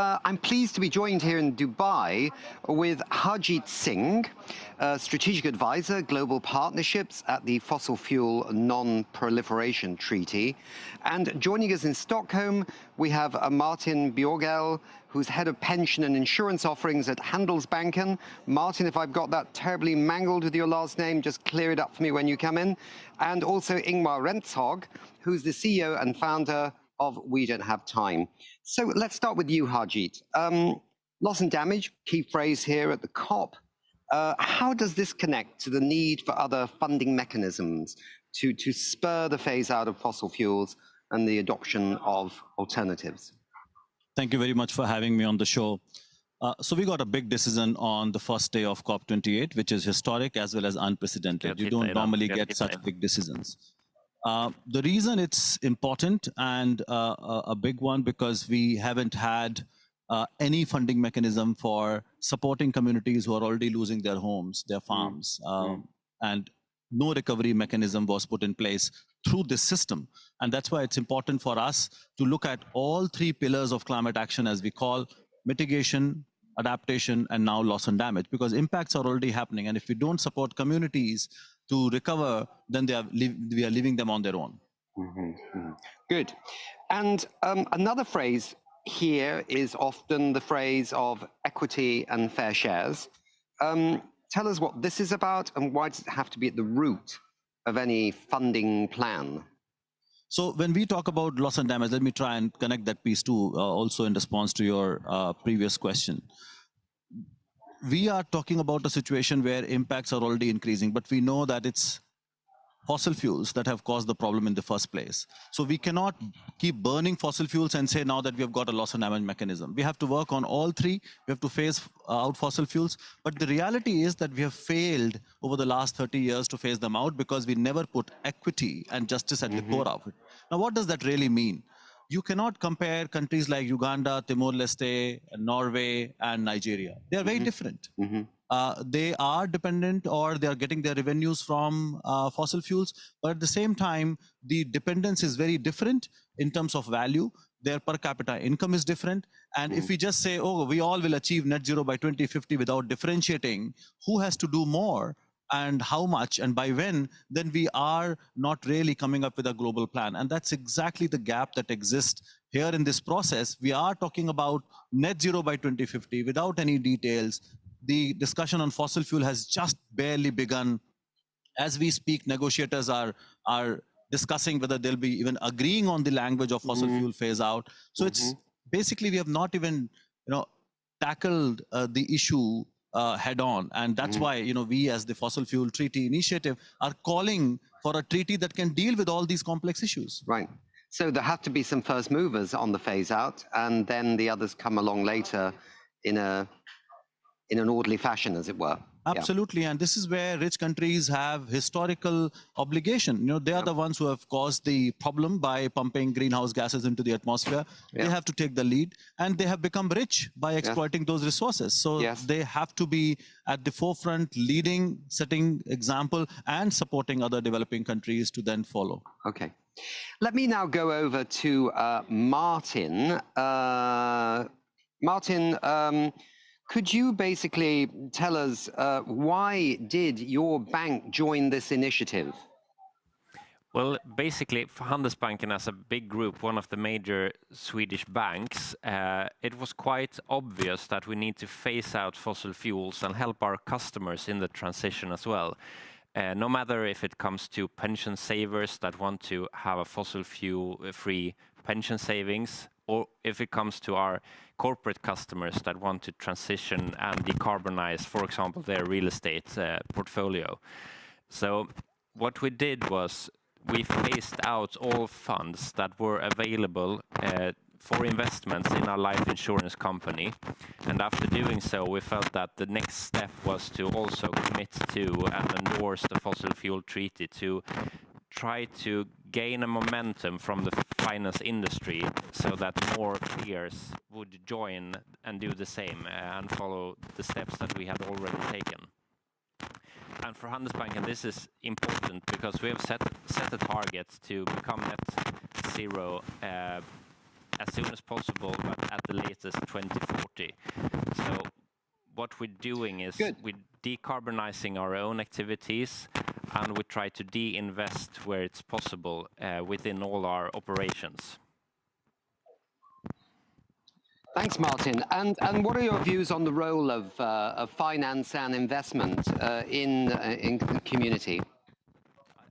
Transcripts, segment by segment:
I'm pleased to be joined here in Dubai with Harjeet Singh, Strategic Advisor, Global Partnerships at the Fossil Fuel Non-Proliferation Treaty. And joining us in Stockholm, we have Martin Bjorgel, who's Head of Pension and Insurance Offerings at Handelsbanken. Martin, if I've got that terribly mangled with your last name, just clear it up for me when you come in. And also Ingmar Rentshog, who's the CEO and founder of We Don't Have Time. So let's start with you, Harjeet. Loss and damage, key phrase here at the COP. How does this connect to the need for other funding mechanisms to spur the phase out of fossil fuels and the adoption of alternatives? Thank you very much for having me on the show. So we got a big decision on the first day of COP28, which is historic as well as unprecedented. You don't normally get such big decisions. The reason it's important and a big one, because we haven't had any funding mechanism for supporting communities who are already losing their homes, their farms, and no recovery mechanism was put in place through this system. And that's why it's important for us to look at all three pillars of climate action, as we call mitigation, adaptation, and now loss and damage, because impacts are already happening. And if we don't support communities to recover, then we are leaving them on their own. Good. And another phrase here is often the phrase of equity and fair shares. Tell us what this is about and why does it have to be at the root of any funding plan? So when we talk about loss and damage, let me try and connect that piece too, also in response to your previous question. We are talking about a situation where impacts are already increasing, but we know that it's fossil fuels that have caused the problem in the first place. So we cannot keep burning fossil fuels and say now that we have got a loss and damage mechanism. We have to work on all three. We have to phase out fossil fuels. But the reality is that we have failed over the last 30 years to phase them out because we never put equity and justice at the core of it. Now, what does that really mean? You cannot compare countries like Uganda, Timor-Leste, Norway, and Nigeria. They are very different. They are dependent, or they are getting their revenues from fossil fuels, but at the same time, the dependence is very different in terms of value. Their per capita income is different. And if we just say, oh, we all will achieve net zero by 2050 without differentiating who has to do more and how much and by when, then we are not really coming up with a global plan. And that's exactly the gap that exists here in this process. We are talking about net zero by 2050 without any details. The discussion on fossil fuel has just barely begun. As we speak, negotiators are discussing whether they'll be even agreeing on the language of fossil fuel phase out. So it's basically, we have not even tackled the issue head on. And that's why we as the Fossil Fuel Treaty Initiative are calling for a treaty that can deal with all these complex issues. Right. So there have to be some first movers on the phase out, and then the others come along later in an orderly fashion, as it were. Absolutely. And this is where rich countries have historical obligation. They are the ones who have caused the problem by pumping greenhouse gases into the atmosphere. They have to take the lead, and they have become rich by exploiting those resources. So they have to be at the forefront, leading, setting example, and supporting other developing countries to then follow. Okay. Let me now go over to Martin. Martin, could you basically tell us why did your bank join this initiative? Well, basically, for Handelsbanken as a big group, one of the major Swedish banks, it was quite obvious that we need to phase out fossil fuels and help our customers in the transition as well. No matter if it comes to pension savers that want to have a fossil fuel-free pension savings, or if it comes to our corporate customers that want to transition and decarbonize, for example, their real estate portfolio. So what we did was we phased out all funds that were available for investments in our life insurance company. And after doing so, we felt that the next step was to also commit to and endorse the fossil fuel treaty to try to gain a momentum from the finance industry so that more peers would join and do the same and follow the steps that we had already taken. And for Handelsbanken, this is important because we have set a target to become net zero as soon as possible, but at the latest 2040. So what we're doing is we're decarbonizing our own activities, and we try to de-invest where it's possible within all our operations. Thanks, Martin. And what are your views on the role of finance and investment in the community?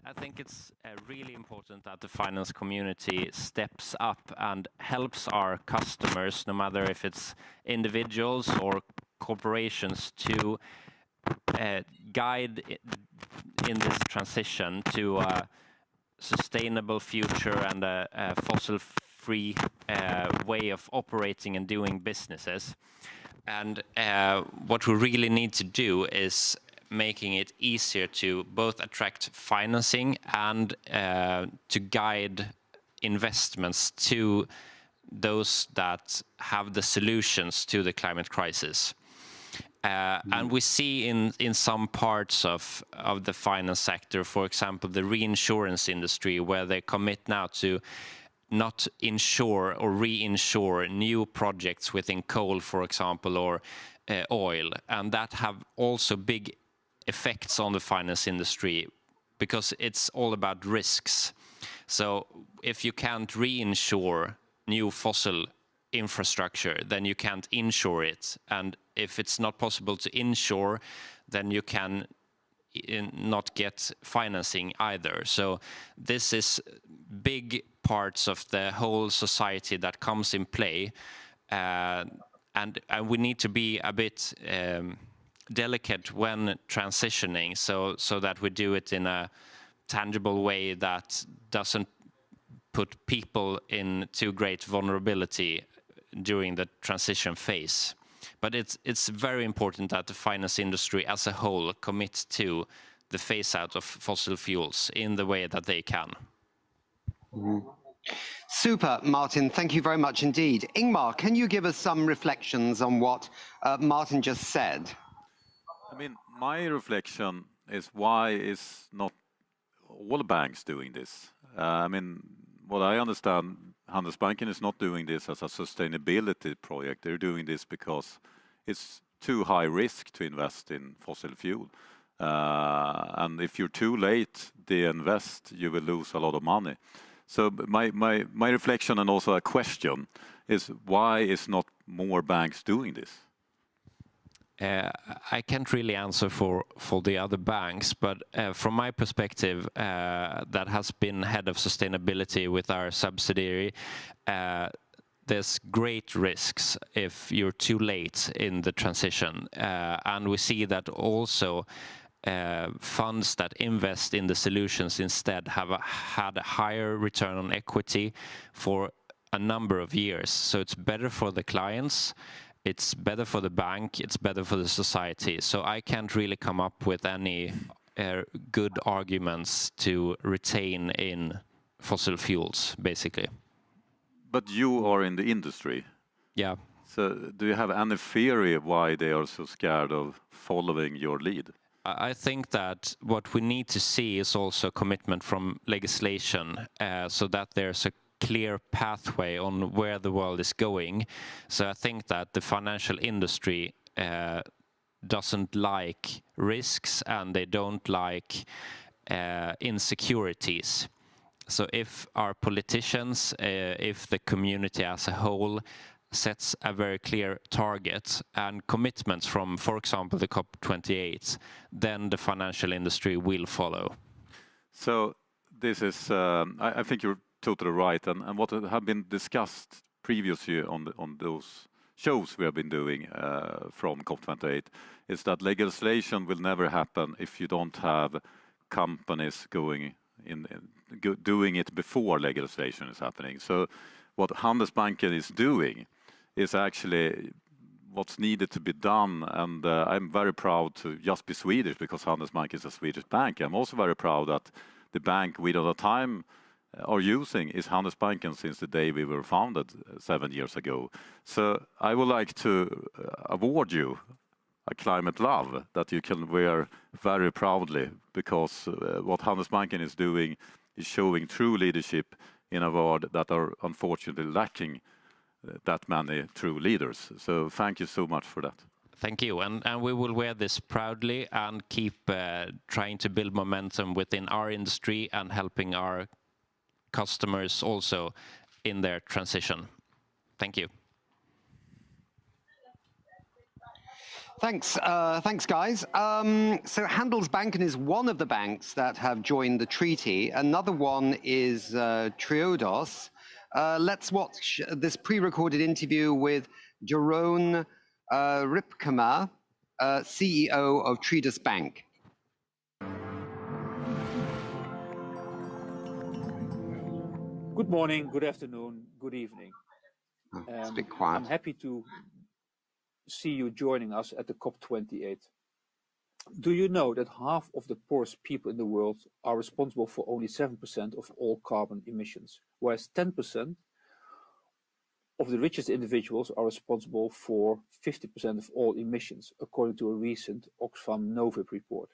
I think it's really important that the finance community steps up and helps our customers, no matter if it's individuals or corporations, to guide in this transition to a sustainable future and a fossil-free way of operating and doing businesses. And what we really need to do is making it easier to both attract financing and to guide investments to those that have the solutions to the climate crisis. And we see in some parts of the finance sector, for example, the reinsurance industry, where they commit now to not insure or reinsure new projects within coal, for example, or oil. And that have also big effects on the finance industry because it's all about risks. So if you can't reinsure new fossil infrastructure, then you can't insure it. And if it's not possible to insure, then you can not get financing either. So this is big parts of the whole society that comes in play. And we need to be a bit delicate when transitioning, so that we do it in a tangible way that doesn't put people in too great vulnerability during the transition phase. But it's very important that the finance industry as a whole commits to the phase out of fossil fuels in the way that they can. Super, Martin. Thank you very much indeed. Ingmar, can you give us some reflections on what Martin just said? I mean, my reflection is, why is not all banks doing this? I mean, what I understand, Handelsbanken is not doing this as a sustainability project. They're doing this because it's too high risk to invest in fossil fuel. And if you're too late to invest, you will lose a lot of money. So my reflection, and also a question, is why is not more banks doing this? I can't really answer for the other banks, but from my perspective, that has been head of sustainability with our subsidiary, there's great risks if you're too late in the transition. And we see that also funds that invest in the solutions instead have had a higher return on equity for a number of years. So it's better for the clients, it's better for the bank, it's better for the society. So I can't really come up with any good arguments to retain in fossil fuels, basically. But you are in the industry. Yeah. So do you have any theory of why they are so scared of following your lead? I think that what we need to see is also commitment from legislation, so that there's a clear pathway on where the world is going. So I think that the financial industry doesn't like risks, and they don't like insecurities. So if our politicians, if the community as a whole sets a very clear target and commitments from, for example, the COP28, then the financial industry will follow. So this is, I think you're totally right, and what have been discussed previously on those shows we have been doing from COP28 is that legislation will never happen if you don't have companies going in, doing it before legislation is happening. So what Handelsbanken is doing is actually what's needed to be done, and I'm very proud to just be Swedish because Handelsbanken is a Swedish bank. I'm also very proud that the bank we at the time are using is Handelsbanken since the day we were founded 7 years ago. So I would like to award you a climate love that you can wear very proudly, because what Handelsbanken is doing is showing true leadership in a world that are unfortunately lacking that many true leaders. So thank you so much for that. Thank you, and we will wear this proudly and keep trying to build momentum within our industry and helping our customers also in their transition. Thank you. Thanks, thanks, guys. So Handelsbanken is one of the banks that have joined the treaty. Another one is Triodos. Let's watch this pre-recorded interview with Jeroen Ripkema, CEO of Triodos Bank. Good morning, good afternoon, good evening. It's a bit quiet. I'm happy to see you joining us at the COP28. Do you know that half of the poorest people in the world are responsible for only 7% of all carbon emissions, whereas 10% of the richest individuals are responsible for 50% of all emissions, according to a recent Oxfam Novib report?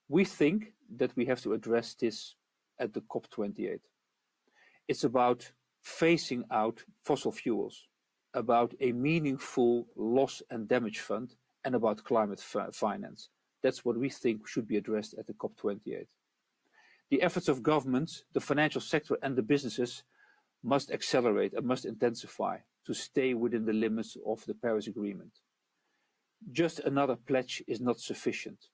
We think that we have to address this at the COP28. It's about phasing out fossil fuels, about a meaningful loss and damage fund, and about climate finance. That's what we think should be addressed at the COP28. The efforts of governments, the financial sector, and the businesses must accelerate and must intensify to stay within the limits of the Paris Agreement. Just another pledge is not sufficient.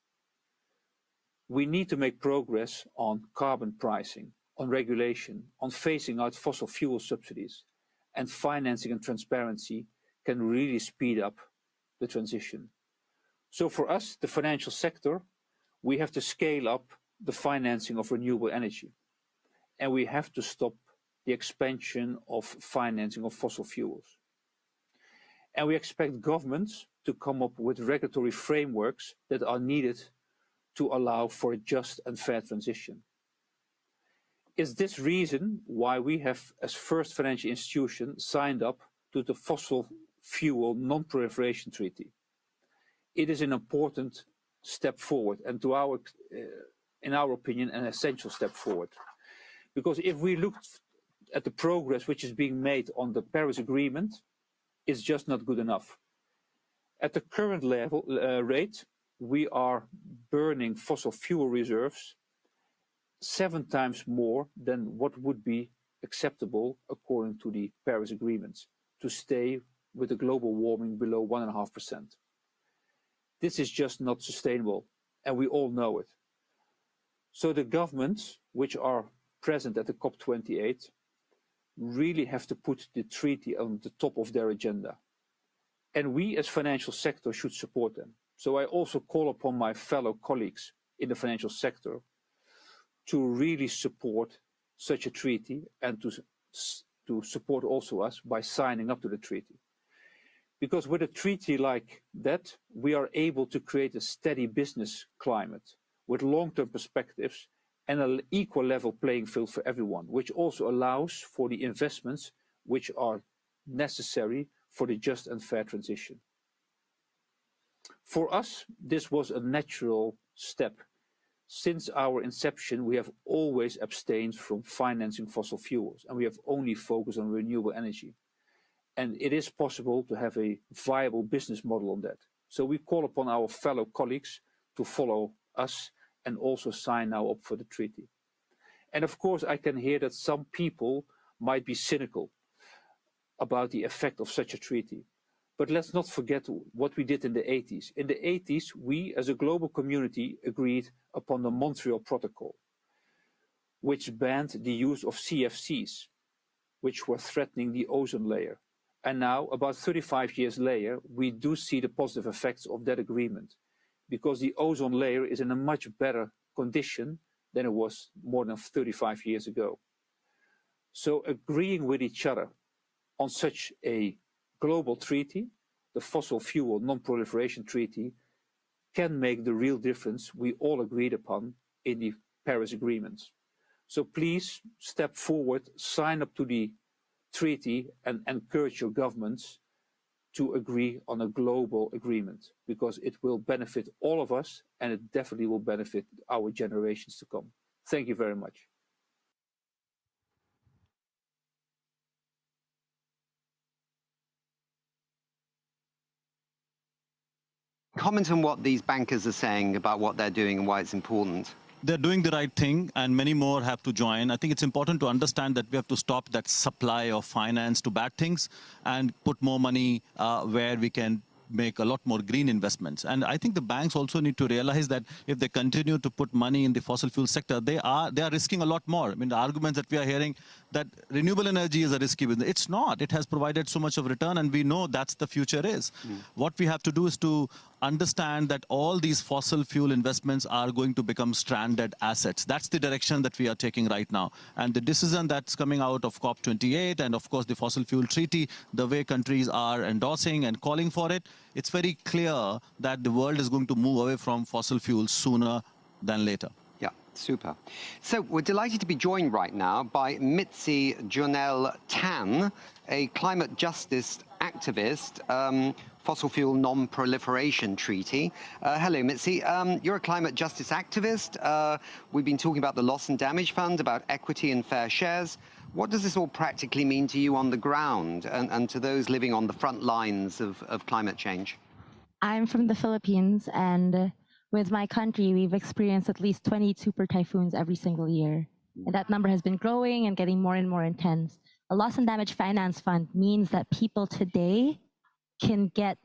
We need to make progress on carbon pricing, on regulation, on phasing out fossil fuel subsidies, and financing and transparency can really speed up the transition. So for us, the financial sector, we have to scale up the financing of renewable energy, and we have to stop the expansion of financing of fossil fuels. And we expect governments to come up with regulatory frameworks that are needed to allow for a just and fair transition. Is this reason why we have, as first financial institution, signed up to the Fossil Fuel Non-Proliferation Treaty? It is an important step forward, and in our opinion, an essential step forward. Because if we look at the progress which is being made on the Paris Agreement, it's just not good enough. At the current level rate, we are burning fossil fuel reserves 7 times more than what would be acceptable according to the Paris Agreement to stay with the global warming below 1.5%. This is just not sustainable, and we all know it. So the governments which are present at the COP28 really have to put the treaty on the top of their agenda. And we as financial sector should support them. So I also call upon my fellow colleagues in the financial sector to really support such a treaty and to support also us by signing up to the treaty. Because with a treaty like that, we are able to create a steady business climate with long-term perspectives and an equal level playing field for everyone, which also allows for the investments which are necessary for the just and fair transition. For us, this was a natural step. Since our inception, we have always abstained from financing fossil fuels, and we have only focused on renewable energy. And it is possible to have a viable business model on that. So we call upon our fellow colleagues to follow us and also sign now up for the treaty. And of course, I can hear that some people might be cynical about the effect of such a treaty. But let's not forget what we did in the 80s. In the 80s, we as a global community agreed upon the Montreal Protocol, which banned the use of CFCs, which were threatening the ozone layer. And now, about 35 years later, we do see the positive effects of that agreement, because the ozone layer is in a much better condition than it was more than 35 years ago. So agreeing with each other on such a global treaty, the Fossil Fuel Non-Proliferation Treaty, can make the real difference we all agreed upon in the Paris Agreement. So please step forward, sign up to the treaty and encourage your governments to agree on a global agreement, because it will benefit all of us and it definitely will benefit our generations to come. Thank you very much. comment on what these bankers are saying about what they're doing and why it's important. They're doing the right thing, and many more have to join. I think it's important to understand that we have to stop that supply of finance to bad things and put more money where we can make a lot more green investments. And I think the banks also need to realize that if they continue to put money in the fossil fuel sector, they are risking a lot more. I mean, the arguments that we are hearing that renewable energy is a risky business. It's not. It has provided so much of return, and we know that's the future is. What we have to do is to understand that all these fossil fuel investments are going to become stranded assets. That's the direction that we are taking right now. And the decision that's coming out of COP28 and, of course, the fossil fuel treaty, the way countries are endorsing and calling for it, it's very clear that the world is going to move away from fossil fuels sooner than later. Yeah, super. So we're delighted to be joined right now by Mitzi Jonel Tan, a climate justice activist, Fossil Fuel Non-Proliferation Treaty. Hello, Mitzi. You're a climate justice activist. We've been talking about the Loss and Damage Fund, about equity and fair shares. What does this all practically mean to you on the ground and to those living on the front lines of climate change? I'm from the Philippines, and with my country, we've experienced at least 20 super typhoons every single year. And that number has been growing and getting more and more intense. A loss and damage finance fund means that people today can get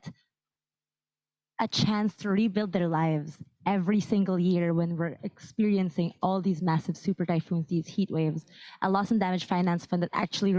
a chance to rebuild their lives every single year when we're experiencing all these massive super typhoons, these heat waves. A loss and damage finance fund that actually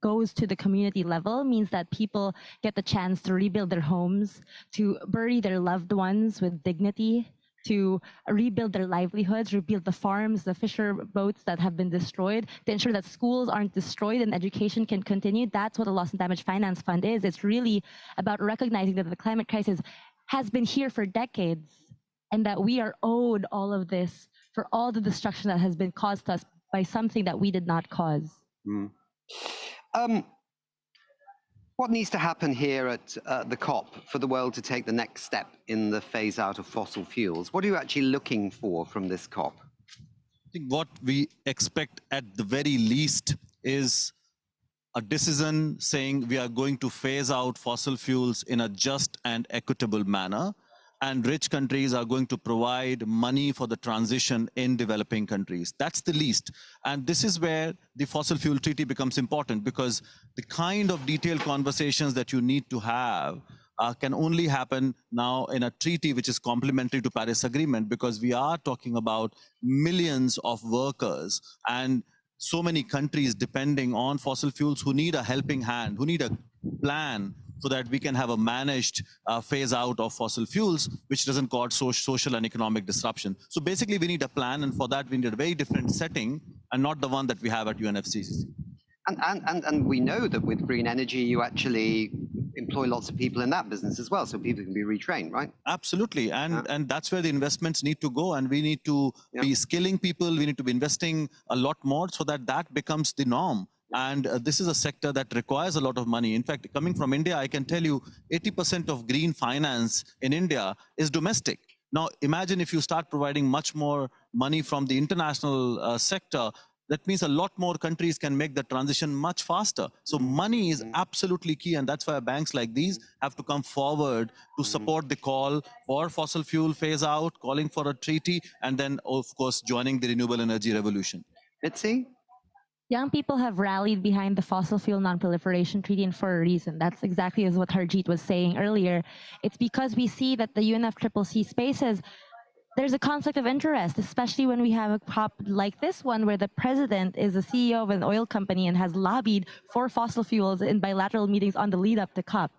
goes to the community level means that people get the chance to rebuild their homes, to bury their loved ones with dignity, to rebuild their livelihoods, rebuild the farms, the fisher boats that have been destroyed, to ensure that schools aren't destroyed and education can continue. That's what a loss and damage finance fund is. It's really about recognizing that the climate crisis has been here for decades and that we are owed all of this for all the destruction that has been caused to us by something that we did not cause. What needs to happen here at the COP for the world to take the next step in the phase out of fossil fuels? What are you actually looking for from this COP? I think what we expect at the very least is a decision saying we are going to phase out fossil fuels in a just and equitable manner, and rich countries are going to provide money for the transition in developing countries. That's the least. And this is where the fossil fuel treaty becomes important, because the kind of detailed conversations that you need to have can only happen now in a treaty which is complementary to Paris Agreement, because we are talking about millions of workers and so many countries depending on fossil fuels who need a helping hand, who need a plan so that we can have a managed phase out of fossil fuels, which doesn't cause social and economic disruption. So basically we need a plan, and for that we need a very different setting and not the one that we have at UNFCCC. And we know that with green energy, you actually employ lots of people in that business as well, so people can be retrained, right? Absolutely, and that's where the investments need to go, and we need to be skilling people, we need to be investing a lot more so that that becomes the norm. And this is a sector that requires a lot of money. In fact, coming from India, I can tell you 80% of green finance in India is domestic. Now, imagine if you start providing much more money from the international sector. That means a lot more countries can make the transition much faster. So money is absolutely key, and that's why banks like these have to come forward to support the call for fossil fuel phase out, calling for a treaty, and then, of course, joining the renewable energy revolution. Mitzi? Young people have rallied behind the Fossil Fuel Non-Proliferation Treaty, and for a reason. That's exactly as what Harjeet was saying earlier. It's because we see that the UNFCCC spaces, there's a conflict of interest, especially when we have a COP like this one, where the president is the CEO of an oil company and has lobbied for fossil fuels in bilateral meetings on the lead up to COP.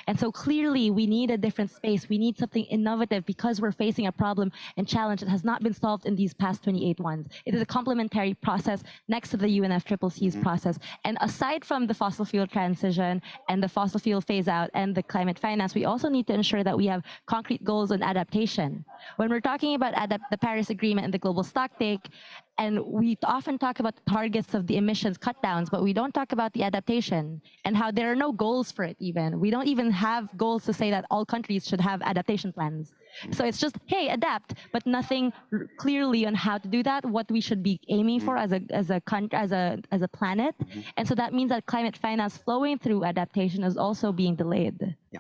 And so clearly we need a different space. We need something innovative because we're facing a problem and challenge that has not been solved in these past 28 ones. It is a complementary process next to the UNFCCC's process. And aside from the fossil fuel transition and the fossil fuel phase out and the climate finance, we also need to ensure that we have concrete goals on adaptation. When we're talking about the Paris Agreement and the global stocktake, and we often talk about the targets of the emissions cut downs, but we don't talk about the adaptation and how there are no goals for it even. We don't even have goals to say that all countries should have adaptation plans. So it's just, hey, adapt, but nothing clearly on how to do that, what we should be aiming for as a planet. And so that means that climate finance flowing through adaptation is also being delayed. Yeah.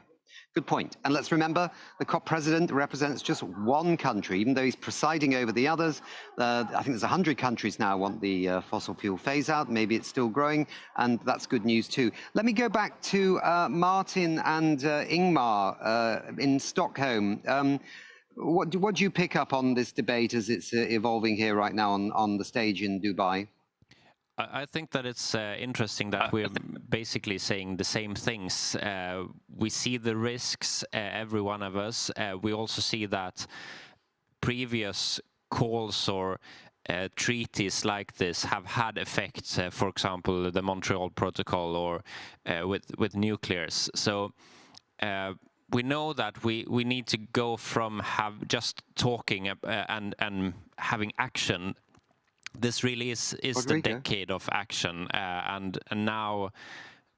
Good point. And let's remember, the COP president represents just one country, even though he's presiding over the others. I think there's 100 countries now want the fossil fuel phase out. Maybe it's still growing, and that's good news too. Let me go back to Martin and Ingmar in Stockholm. What do you pick up on this debate as it's evolving here right now on the stage in Dubai? I think that it's interesting that we're basically saying the same things. We see the risks, every one of us. We also see that previous calls or treaties like this have had effects, for example, the Montreal Protocol or with nuclears. So we know that we need to go from just talking and having action. This really is the decade of action, and now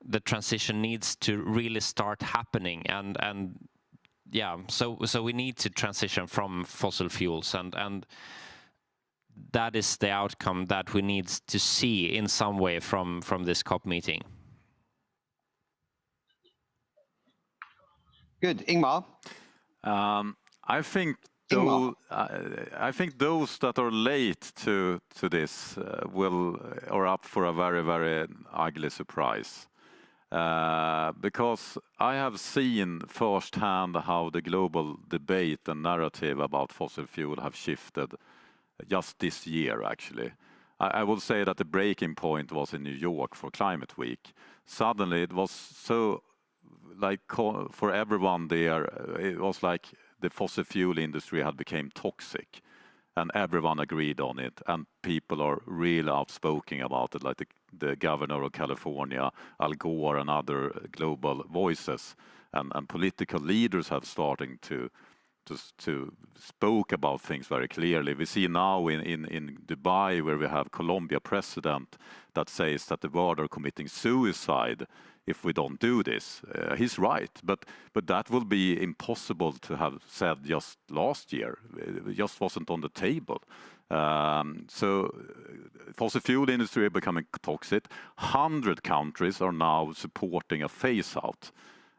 the transition needs to really start happening, and yeah, so we need to transition from fossil fuels, and that is the outcome that we need to see in some way from this COP meeting. Good, Ingmar. I think those that are late to this are up for a very, very ugly surprise. Because I have seen firsthand how the global debate and narrative about fossil fuel have shifted just this year, actually. I would say that the breaking point was in New York for Climate Week. Suddenly it was so, like, for everyone there, it was like the fossil fuel industry had become toxic, and everyone agreed on it, and people are really outspoken about it, like the governor of California, Al Gore, and other global voices, and political leaders have starting to spoke about things very clearly. We see now in Dubai, where we have Colombia president that says that the world are committing suicide if we don't do this. He's right, but that will be impossible to have said just last year. It just wasn't on the table. So fossil fuel industry becoming toxic. 100 countries are now supporting a phase out.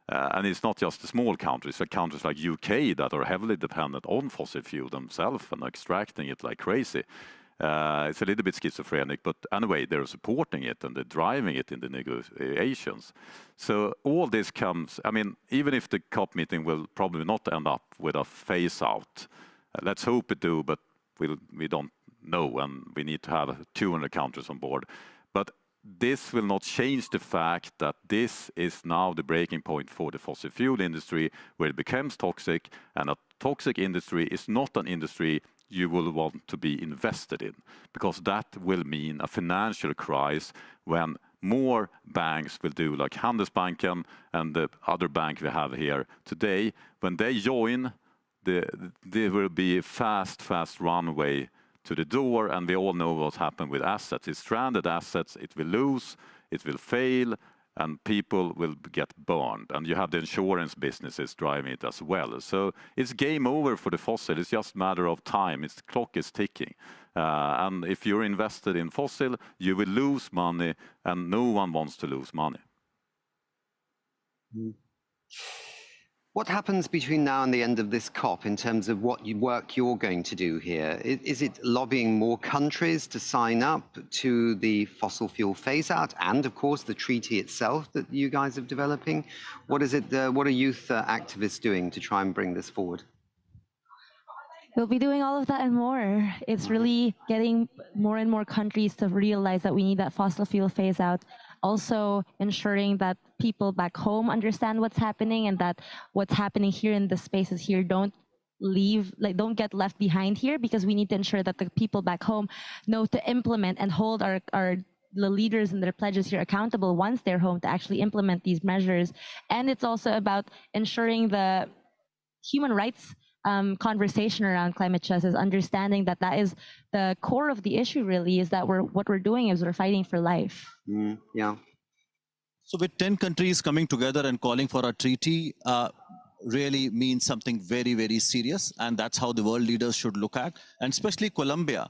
And it's not just the small countries, like countries like UK that are heavily dependent on fossil fuel themselves and extracting it like crazy. It's a little bit schizophrenic, but anyway, they're supporting it and they're driving it in the negotiations. So all this comes, I mean, even if the COP meeting will probably not end up with a phase out, let's hope it do, but we don't know, and we need to have 200 countries on board. But this will not change the fact that this is now the breaking point for the fossil fuel industry, where it becomes toxic, and a toxic industry is not an industry you will want to be invested in, because that will mean a financial crisis when more banks will do like Handelsbanken and the other bank we have here today. When they join, there will be a fast runway to the door, and we all know what's happened with assets. It's stranded assets, it will lose, it will fail, and people will get burned. And you have the insurance businesses driving it as well. So it's game over for the fossil. It's just a matter of time. The clock is ticking. And if you're invested in fossil, you will lose money, and no one wants to lose money. What happens between now and the end of this COP in terms of what work you're going to do here? Is it lobbying more countries to sign up to the fossil fuel phase out and, of course, the treaty itself that you guys are developing? What is it? What are youth activists doing to try and bring this forward? We'll be doing all of that and more. It's really getting more and more countries to realize that we need that fossil fuel phase out. Also ensuring that people back home understand what's happening, and that what's happening here in the spaces here don't get left behind here, because we need to ensure that the people back home know to implement and hold the leaders and their pledges here accountable once they're home to actually implement these measures. And it's also about ensuring the human rights conversation around climate justice, understanding that is the core of the issue. Really, is that what we're doing is we're fighting for life. Yeah. So with 10 countries coming together and calling for a treaty really means something very, very serious, and that's how the world leaders should look at, and especially Colombia.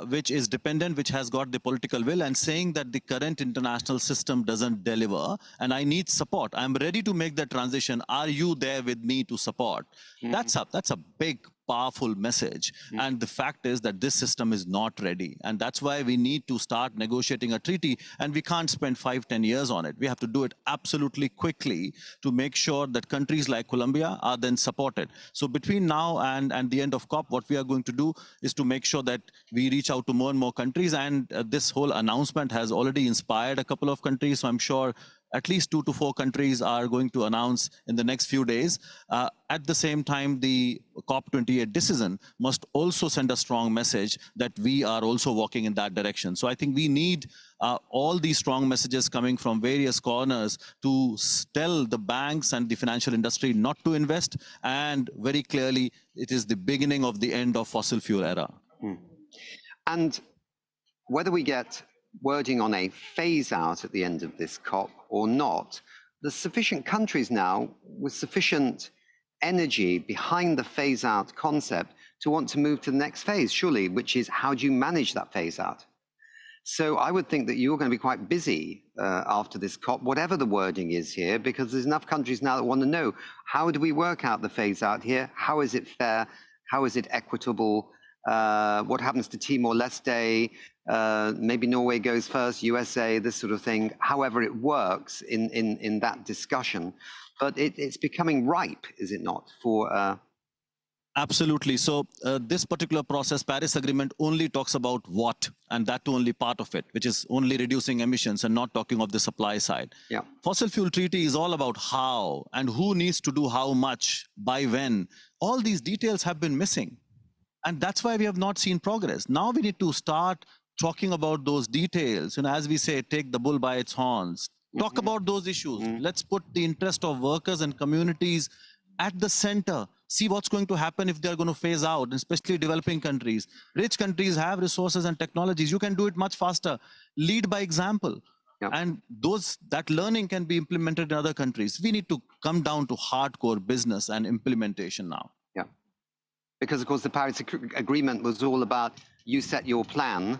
which is dependent, which has got the political will, and saying that the current international system doesn't deliver and I need support. I'm ready to make that transition. Are you there with me to support? That's a big, powerful message. And the fact is that this system is not ready. And that's why we need to start negotiating a treaty. And we can't spend 5-10 years on it. We have to do it absolutely quickly to make sure that countries like Colombia are then supported. So between now and the end of COP, what we are going to do is to make sure that we reach out to more and more countries. And this whole announcement has already inspired a couple of countries. So I'm sure at least 2 to 4 countries are going to announce in the next few days. At the same time, the COP28 decision must also send a strong message that we are also walking in that direction. So I think we need all these strong messages coming from various corners to tell the banks and the financial industry not to invest. And very clearly, it is the beginning of the end of fossil fuel era. And whether we get wording on a phase out at the end of this COP or not, there's sufficient countries now with sufficient energy behind the phase out concept to want to move to the next phase, surely, which is how do you manage that phase out? So I would think that you're going to be quite busy after this COP, whatever the wording is here, because there's enough countries now that want to know, how do we work out the phase out here? How is it fair? How is it equitable? What happens to Timor-Leste? Maybe Norway goes first, USA, this sort of thing, however it works in that discussion. But it's becoming ripe, is it not, for... Absolutely. So this particular process, Paris Agreement, only talks about what, and that only part of it, which is only reducing emissions and not talking of the supply side. Yeah. Fossil fuel treaty is all about how and who needs to do how much, by when. All these details have been missing. And that's why we have not seen progress. Now we need to start talking about those details. And as we say, take the bull by its horns. Talk about those issues. Let's put the interest of workers and communities at the center. See what's going to happen if they're going to phase out, especially developing countries. Rich countries have resources and technologies. You can do it much faster. Lead by example. Yeah. And that learning can be implemented in other countries. We need to come down to hardcore business and implementation now. Yeah. Because, of course, the Paris Agreement was all about you set your plan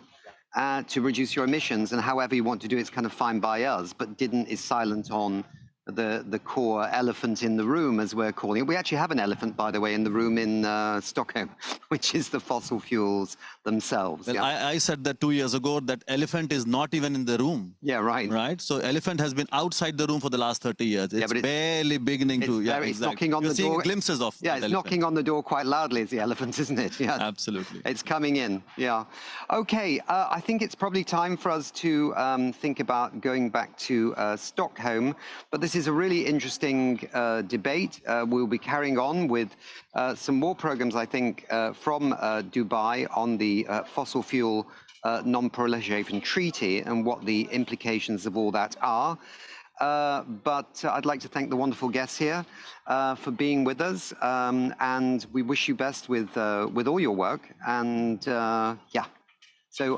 to reduce your emissions, and however you want to do it's kind of fine by us, but is silent on the core elephant in the room, as we're calling it. We actually have an elephant, by the way, in the room in Stockholm, which is the fossil fuels themselves. Well, yeah. I said that 2 years ago, that elephant is not even in the room. Yeah, right. Right? So elephant has been outside the room for the last 30 years. It's barely beginning to... Yeah, it's knocking on the door. You're seeing glimpses of Yeah, it's knocking on the door quite loudly, is the elephant, isn't it? Yeah. Absolutely. It's coming in, yeah. Okay, I think it's probably time for us to think about going back to Stockholm, but this is a really interesting debate. We'll be carrying on with some more programs, I think, from Dubai on the fossil fuel non-proliferation treaty and what the implications of all that are. But I'd like to thank the wonderful guests here for being with us, and we wish you best with all your work. And yeah, so